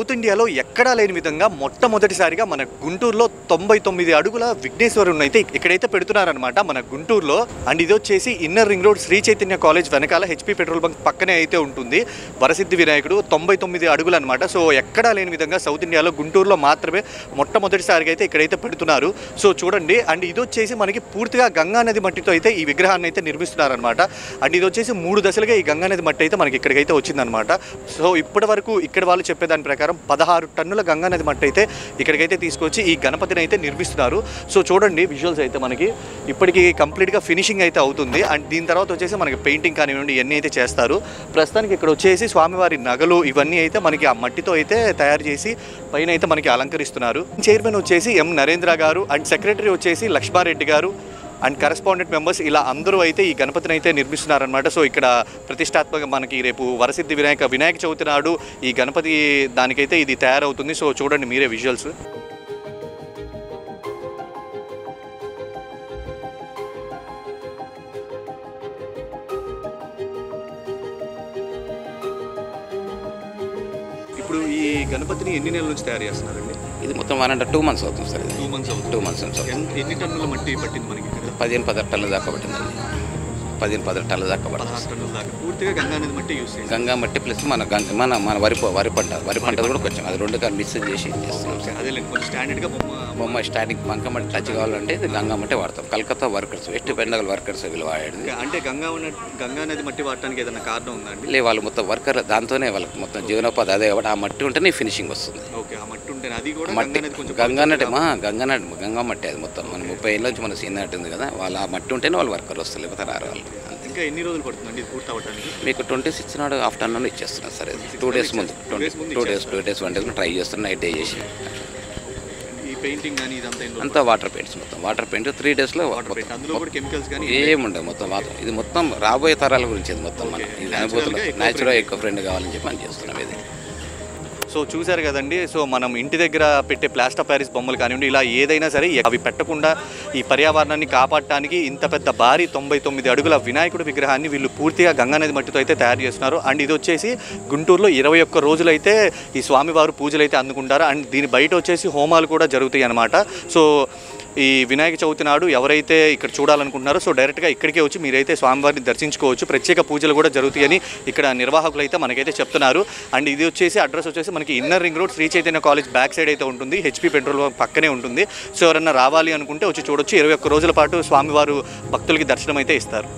South ఇండియాలో ఎక్కడా లేని విధంగా మొట్టమొదటిసారిగా మన గుంటూరులో 99 అడుగుల విఘ్నేశ్వరుని అయితే ఇక్కడైతే పెడుతున్నారనమాట మన గుంటూరులో. అండ్ ఇది వచ్చేసి inner ring road Sri Chaitanya college వెనకాల హెచ్పి పెట్రోల్ బంక్ పక్కనే అయితే ఉంటుంది వరసిద్ధి వినాయకుడు. 99 అడుగులు అనమాట. సో ఎక్కడా లేని విధంగా సౌత్ ఇండియాలో గుంటూరులో మాత్రమే మొట్టమొదటిసారిగా అయితే ఇక్కడైతే పెడుతున్నారు. సో చూడండి. అండ్ ఇది వచ్చేసి మనకి పూర్తిగా గంగా నది మట్టితో అయితే ఈ విగ్రహాన్ని అయితే నిర్మిస్తున్నారనమాట. అండ్ ఇది వచ్చేసి 3 దశలుగా ఈ గంగా నది మట్టి అయితే మనకి ఇక్కడికైతే వచ్చిందనమాట. సో ఇప్పటి వరకు ఇక్కడ వాళ్ళు చెప్పేదాని ప్రకారం 16 టన్నుల గంగా నది మట్టి అయితే ఇక్కడికైతే తీసుకొచ్చి ఈ గణపతిని అయితే నిర్మిస్తున్నారు. సో చూడండి విజువల్స్ అయితే మనకి ఇప్పటికి కంప్లీట్గా ఫినిషింగ్ అయితే అవుతుంది. అండ్ దీని తర్వాత వచ్చేసి మనకి పెయింటింగ్ కానివ్వండి ఇవన్నీ అయితే చేస్తారు. ప్రస్తుతానికి ఇక్కడ వచ్చేసి స్వామివారి నగలు ఇవన్నీ అయితే మనకి ఆ మట్టితో అయితే తయారు చేసి పైన అయితే మనకి అలంకరిస్తున్నారు. చైర్మన్ వచ్చేసి ఎం నరేంద్ర గారు అండ్ సెక్రటరీ వచ్చేసి లక్ష్మారెడ్డి గారు అండ్ కరెస్పాండెంట్ మెంబర్స్ ఇలా అందరూ అయితే ఈ గణపతిని అయితే నిర్మిస్తున్నారనమాట. సో ఇక్కడ ప్రతిష్టాత్మక మనకి రేపు వరసిద్ధి వినాయక చవితి నాడు ఈ గణపతి దానికైతే ఇది తయారవుతుంది. సో చూడండి మీరే విజువల్స్. ఇప్పుడు ఈ గణపతిని ఎన్ని నెలల నుంచి తయారు చేస్తున్నారండి? ఇది మొత్తం 2 months అవుతుంది సార్. 2 months అవుతుంది. 2 months అవుతుంది. ఎన్ని టన్నుల మట్టి పట్టింది మనకి? 15-16 టన్నుల దాకా పట్టిందండి. 15-16 టన్నుల దాకా పట్టింది. పూర్తిగా గంగా నది మట్టి యూస్ చేయాలి. గంగా మట్టి ప్లస్ మన వరి పంట కూడా కొంచెం అది 2 మిక్స్ చేసి చేస్తున్నాం సార్. అదే కొంచెం స్టాండర్డ్గా బొమ్మ స్టార్టింగ్ బంక మట్టి టచ్ కావాలంటే ఇది గంగా మట్టి వాడతాం. Calcutta workers west Bengal workers వీళ్ళు వాడేది. అంటే గంగా నది మట్టి వాడటానికి ఏదైనా కారణం ఉందండి? లే వాళ్ళు మొత్తం వర్కర్ దాంతోనే వాళ్ళకి మొత్తం జీవనోపాధి అదే కాబట్టి ఆ మట్టి ఉంటేనే ఫినిషింగ్ వస్తుంది. ఓకే, ఆ మట్టి ఉంటేనే అది కూడా గంగా మట్టి అది మొత్తం మన 30 ఏళ్ళ నుంచి మన సీన్ నాటి ఉంది కదా, వాళ్ళు ఆ మట్టి ఉంటేనే వాళ్ళు వర్కర్ వస్తారు, లేకపోతే రారు వాళ్ళు. ఇంకా ఎన్ని రోజులు పడుతుందండి ఇది పూర్తి అవ్వడానికి? మీకు 26 నాడు ఆఫ్టర్నూన్ ఇచ్చేస్తున్నాను సార్. ఇది 2 days ముందు 2 days 1 day ట్రై చేస్తున్నాను. నైట్ డే చేసి ఈ పెయింటింగ్ కానీ ఇదంతా అంతా వాటర్ పెయింట్స్ మొత్తం వాటర్ పెయింట్ 3 days ఏముండదు మొత్తం వాటర్. ఇది మొత్తం రాబోయే తరాల గురించి ఇది మొత్తం మనం ఇది అనుభూతులు న్యాచురల్ ఎక్కువ ఫ్రెండ్ కావాలని చెప్పి మనం చేస్తున్నాం ఇది. సో చూశారు కదండి. సో మనం ఇంటి దగ్గర పెట్టే ప్లాస్టర్ ఆఫ్ ప్యారిస్ బొమ్మలు కానివ్వండి ఇలా ఏదైనా సరే అవి పెట్టకుండా ఈ పర్యావరణాన్ని కాపాడటానికి ఇంత పెద్ద భారీ 99 అడుగుల వినాయకుడి విగ్రహాన్ని వీళ్ళు పూర్తిగా గంగానది మట్టితో అయితే తయారు చేస్తున్నారు. అండ్ ఇది వచ్చేసి గుంటూరులో 21 రోజులైతే ఈ స్వామివారు పూజలు అయితే అందుకుంటారు. అండ్ దీని బయట వచ్చేసి హోమాలు కూడా జరుగుతాయి అన్నమాట. సో ఈ వినాయక చవితి నాడు ఎవరైతే ఇక్కడ చూడాలనుకుంటున్నారో సో డైరెక్ట్గా ఇక్కడికే వచ్చి మీరైతే స్వామివారిని దర్శించుకోవచ్చు. ప్రత్యేక పూజలు కూడా జరుగుతాయని ఇక్కడ నిర్వాహకులు అయితే మనకైతే చెప్తున్నారు. అండ్ ఇది వచ్చేసి అడ్రస్ వచ్చేసి మనకి inner ring road Sri Chaitanya college back side అయితే ఉంటుంది. హెచ్పి పెట్రోల్ బంక్ పక్కనే ఉంటుంది. సో ఎవరన్నా రావాలి అనుకుంటే వచ్చి చూడొచ్చు. 21 రోజుల పాటు స్వామివారు భక్తులకి దర్శనం అయితే ఇస్తారు.